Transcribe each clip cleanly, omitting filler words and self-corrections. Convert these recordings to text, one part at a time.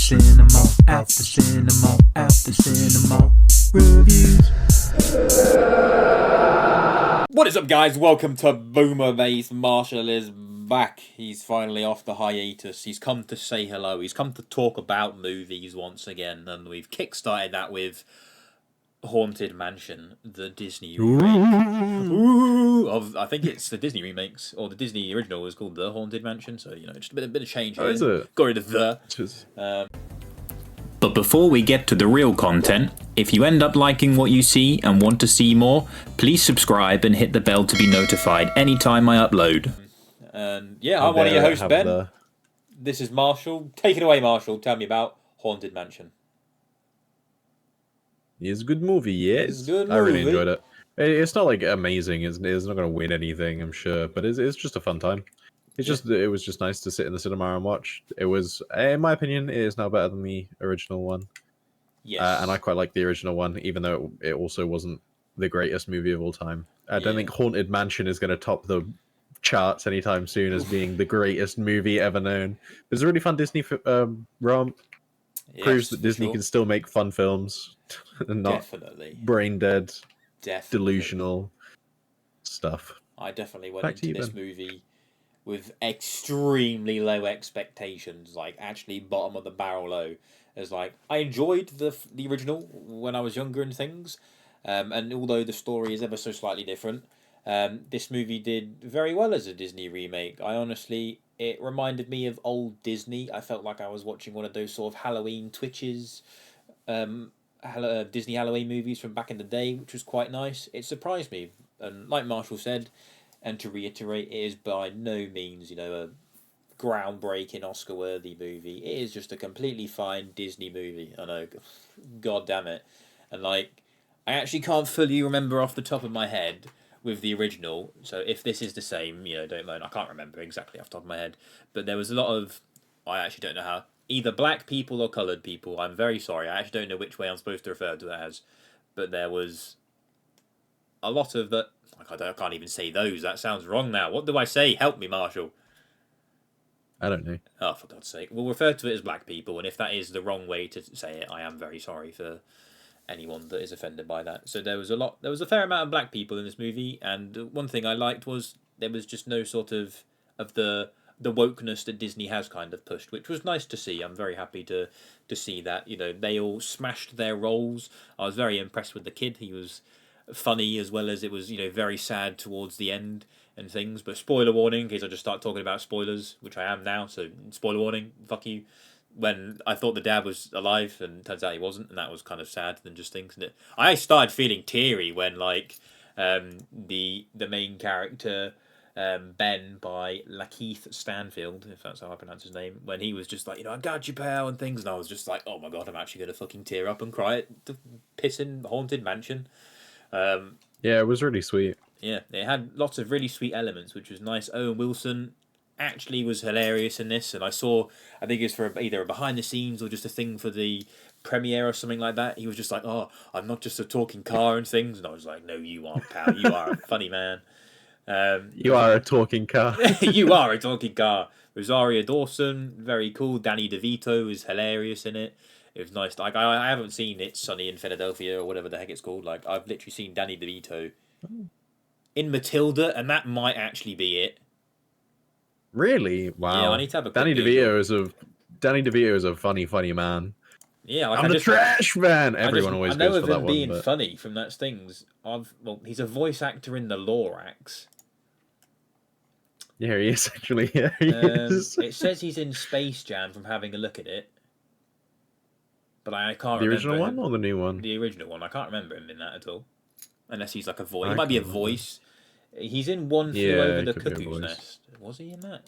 cinema, after cinema, after cinema reviews. What is up, guys? Welcome to Boomer Base. Marshall is back. He's finally off the hiatus. He's come to say hello. He's come to talk about movies once again, and we've kickstarted that with Haunted Mansion, the Disney remake. I think it's the Disney remakes, or the Disney original was called The Haunted Mansion, so, you know, just a bit of change here. Oh, is it? Got rid of the. But before we get to the real content, if you end up liking what you see and want to see more, please subscribe and hit the bell to be notified anytime I upload. And yeah, I'm one of your hosts, Ben. This is Marshall. Take it away, Marshall. Tell me about Haunted Mansion. It's a good movie, yeah. It's a good movie. I really enjoyed it. It's not like amazing. It's not going to win anything, I'm sure, but it's just a fun time. It was just nice to sit in the cinema and watch. It was, in my opinion, it is now better than the original one. Yes. And I quite like the original one, even though it also wasn't the greatest movie of all time. I don't think Haunted Mansion is going to top the charts anytime soon as being the greatest movie ever known. It's a really fun Disney romp. Proves that Disney can still make fun films and not brain dead, delusional stuff. I definitely went into this movie with extremely low expectations, like actually bottom of the barrel low. As like I enjoyed the original when I was younger and things, and although the story is ever so slightly different, this movie did very well as a Disney remake. It reminded me of old Disney. I felt like I was watching one of those sort of Halloween Twitches, Disney Halloween movies from back in the day, which was quite nice. It surprised me, and like Marshall said, and to reiterate, it is by no means, a groundbreaking Oscar-worthy movie. It is just a completely fine Disney movie. I know, god damn it. And I actually can't fully remember off the top of my head with the original, so if this is the same, don't mind. I can't remember exactly off the top of my head, but there was a lot of, I actually don't know how, either black people or coloured people. I'm very sorry. I actually don't know which way I'm supposed to refer to it as, but there was a lot of the. I can't even say those. That sounds wrong now. What do I say? Help me, Marshall. I don't know. Oh, for God's sake. We'll refer to it as black people, and if that is the wrong way to say it, I am very sorry for anyone that is offended by that. So there was a fair amount of black people in this movie, and one thing I liked was there was just no sort of the wokeness that Disney has kind of pushed, which was nice to see. I'm very happy to see that. They all smashed their roles. I was very impressed with the kid. He was funny as well as it was, very sad towards the end and things. But spoiler warning, in case I just start talking about spoilers, which I am now, so spoiler warning, fuck you. When I thought the dad was alive and turns out he wasn't, and that was kind of sad than just things. And I started feeling teary when the main character Ben by Lakeith Stanfield, if that's how I pronounce his name, when he was just like, I got you, pal, and things, and I was just like, oh my god, I'm actually gonna fucking tear up and cry at the pissing Haunted Mansion. Yeah, it was really sweet. Yeah, it had lots of really sweet elements, which was nice. Owen Wilson actually was hilarious in this, and I think it was for either a behind the scenes or just a thing for the premiere or something like that. He was just like, oh, I'm not just a talking car and things, and I was like, no, you aren't, pal. You are a funny man. You are a talking car. You are a talking car. Rosario Dawson, very cool. Danny DeVito is hilarious in it. It was nice. I haven't seen It's Sunny in Philadelphia or whatever the heck it's called. I've literally seen Danny DeVito in Matilda, and that might actually be it. Really? Wow. Yeah, I need to have a Danny DeVito is a funny man. Yeah, I'm the trash man. Everyone always goes for that one. I know of him being funny from that things. He's a voice actor in the Lorax. Yeah, he is actually. Yeah, he is. It says he's in Space Jam from having a look at it. But I can't remember. The original one or the new one? The original one. I can't remember him in that at all. Unless he's like a voice. He might be a voice. He's in One Flew Over the Cuckoo's Nest. Was he in that?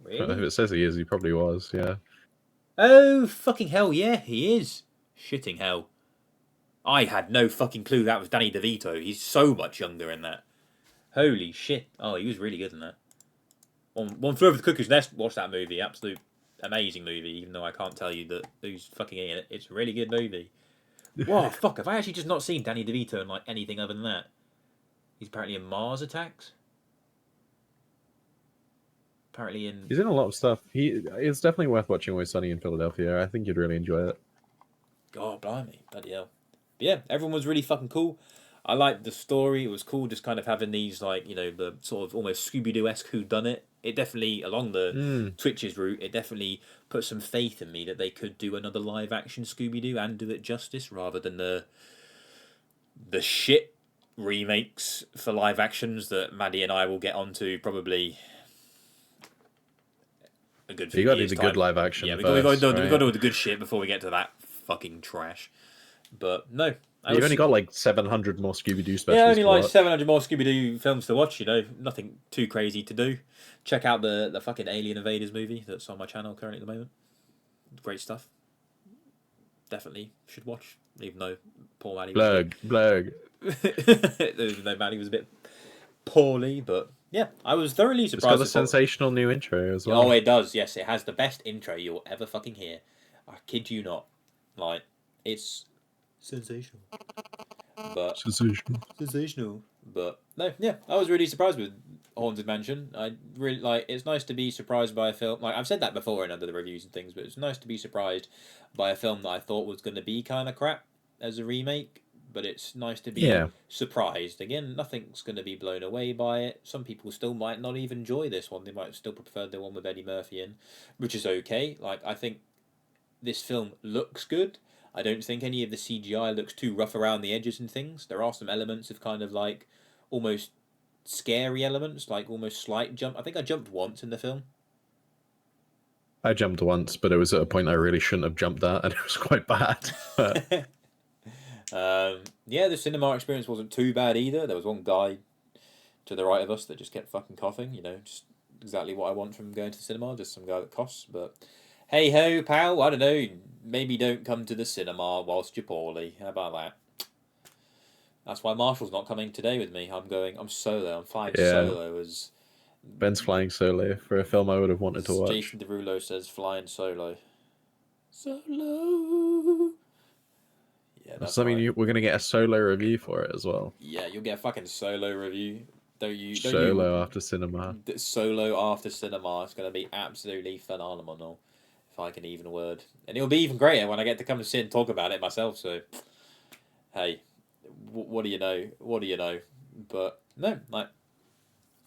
Really? If it says he is, he probably was, yeah. Oh, fucking hell, yeah, he is. Shitting hell. I had no fucking clue that was Danny DeVito. He's so much younger in that. Holy shit. Oh, he was really good in that. One Flew Over the Cuckoo's Nest. Watch that movie. Absolute amazing movie, even though I can't tell you that who's fucking in it. It's a really good movie. Whoa, fuck, have I actually just not seen Danny DeVito in anything other than that? He's apparently in Mars Attacks. Apparently in... He's in a lot of stuff. It's definitely worth watching Always Sunny in Philadelphia. I think you'd really enjoy it. God, blimey. Bloody hell. But yeah, everyone was really fucking cool. I liked the story. It was cool just kind of having these, like, you know, the sort of almost Scooby-Doo-esque whodunit. It definitely, along the Twitches route, it definitely put some faith in me that they could do another live-action Scooby-Doo and do it justice, rather than the shit remakes for live actions that Maddie and I will get onto probably a good few You got to do years' the time. good live action. Yeah, we first, got to right? do the good shit before we get to that fucking trash. But no, You've only got like 700 more Scooby-Doo specials. yeah, only to like watch. 700 more Scooby Doo films to watch. You know, nothing too crazy to do. Check out the fucking Alien Invaders movie that's on my channel currently at the moment. Great stuff. Definitely should watch, even though poor Maddie was Blurg. even though Maddie was a bit poorly, but yeah, I was thoroughly It's surprised. got a sensational new intro as well. Oh, it does. Yes, it has the best intro you'll ever fucking hear. I kid you not. Like, it's sensational. But sensational. But no, yeah, I was really surprised with Haunted Mansion. I really like. It's nice to be surprised by a film. Like I've said that before in other reviews and things, but it's nice to be surprised by a film that I thought was going to be kind of crap as a remake. But it's nice to be surprised. Again, nothing's going to be blown away by it. Some people still might not even enjoy this one. They might still prefer the one with Eddie Murphy in, which is okay. Like, I think this film looks good. I don't think any of the CGI looks too rough around the edges and things. There are some elements of kind of like almost scary elements, like almost slight jump. I think I jumped once in the film. I jumped once, but it was at a point I really shouldn't have jumped at, and it was quite bad. Yeah, the cinema experience wasn't too bad either. There was one guy to the right of us that just kept fucking coughing, you know, just exactly what I want from going to the cinema, just some guy that coughs. But hey ho, pal, I don't know, maybe don't come to the cinema whilst you're poorly. How about that? That's why Marshall's not coming today with me. I'm solo. I'm flying solo as... Ben's flying solo for a film I would have wanted to watch. Jason Derulo says flying solo. Solo. Yeah, that's Does that mean right. we're going to get a solo review for it as well? Yeah, you'll get a fucking solo review. After cinema. Solo after cinema. It's going to be absolutely phenomenal, if I can even word. And it'll be even greater when I get to come and sit and talk about it myself. So, hey, what do you know? What do you know? But no, like,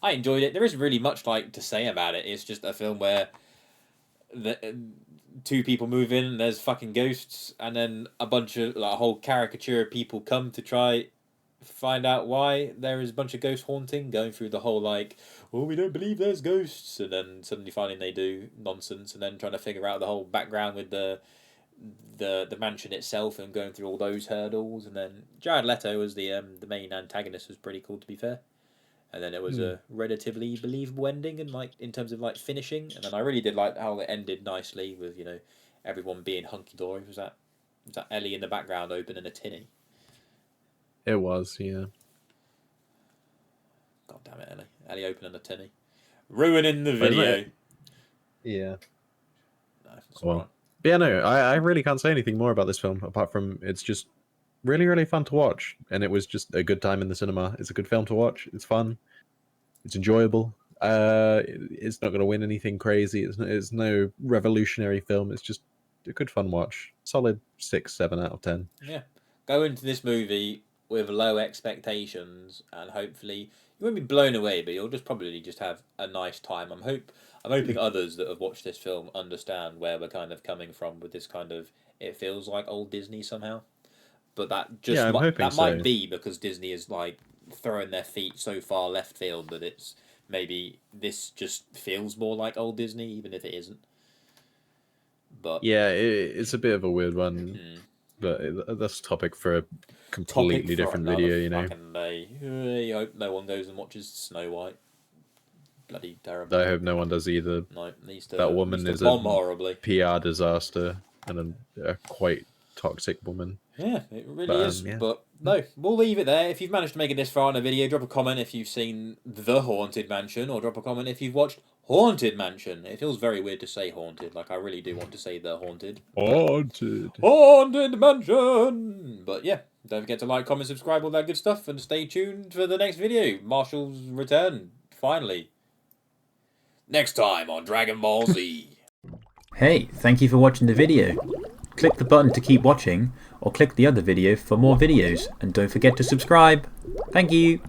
I enjoyed it. There isn't really much like to say about it. It's just a film where two people move in and there's fucking ghosts, and then a bunch of like a whole caricature of people come to try find out why there is a bunch of ghost haunting, going through the whole like, oh, we don't believe there's ghosts, and then suddenly finding they do nonsense, and then trying to figure out the whole background with the mansion itself and going through all those hurdles. And then Jared Leto as the main antagonist was pretty cool, to be fair. And then it was a relatively believable ending, and like in terms of like finishing. And then I really did like how it ended nicely with, you know, everyone being hunky dory. Was that Ellie in the background opening a tinny? It was, yeah. God damn it, Ellie! Ellie opening a tinny, ruining the video. Yeah. No, it's Well, right. but yeah, no, I really can't say anything more about this film apart from it's just really, really fun to watch, and it was just a good time in the cinema. It's a good film to watch. It's fun. It's enjoyable. It's not going to win anything crazy. It's no revolutionary film. It's just a good fun watch. Solid 6, 7 out of 10. Yeah, go into this movie with low expectations, and hopefully you won't be blown away, but you'll probably have a nice time. I'm hoping others that have watched this film understand where we're kind of coming from with this kind of, it feels like old Disney somehow. But that just Yeah, I'm hoping that might so. be because Disney is like throwing their feet so far left field that it's maybe this just feels more like old Disney, even if it isn't. But Yeah, it's a bit of a weird one, but that's a topic for a completely different video, you know. Fucking day. I hope no one goes and watches Snow White. Bloody terrible. I hope no one does either. No, needs to. That woman needs is to bomb horribly. PR disaster and a quite toxic woman. Yeah, it really is. Yeah. But no, we'll leave it there. If you've managed to make it this far in a video, drop a comment if you've seen The Haunted Mansion, or drop a comment if you've watched Haunted Mansion. It feels very weird to say haunted. Like, I really do want to say The Haunted. Haunted Mansion! But yeah, don't forget to like, comment, subscribe, all that good stuff, and stay tuned for the next video. Marshall's return, finally. Next time on Dragon Ball Z. Hey, thank you for watching the video. Click the button to keep watching, or click the other video for more videos, and don't forget to subscribe. Thank you.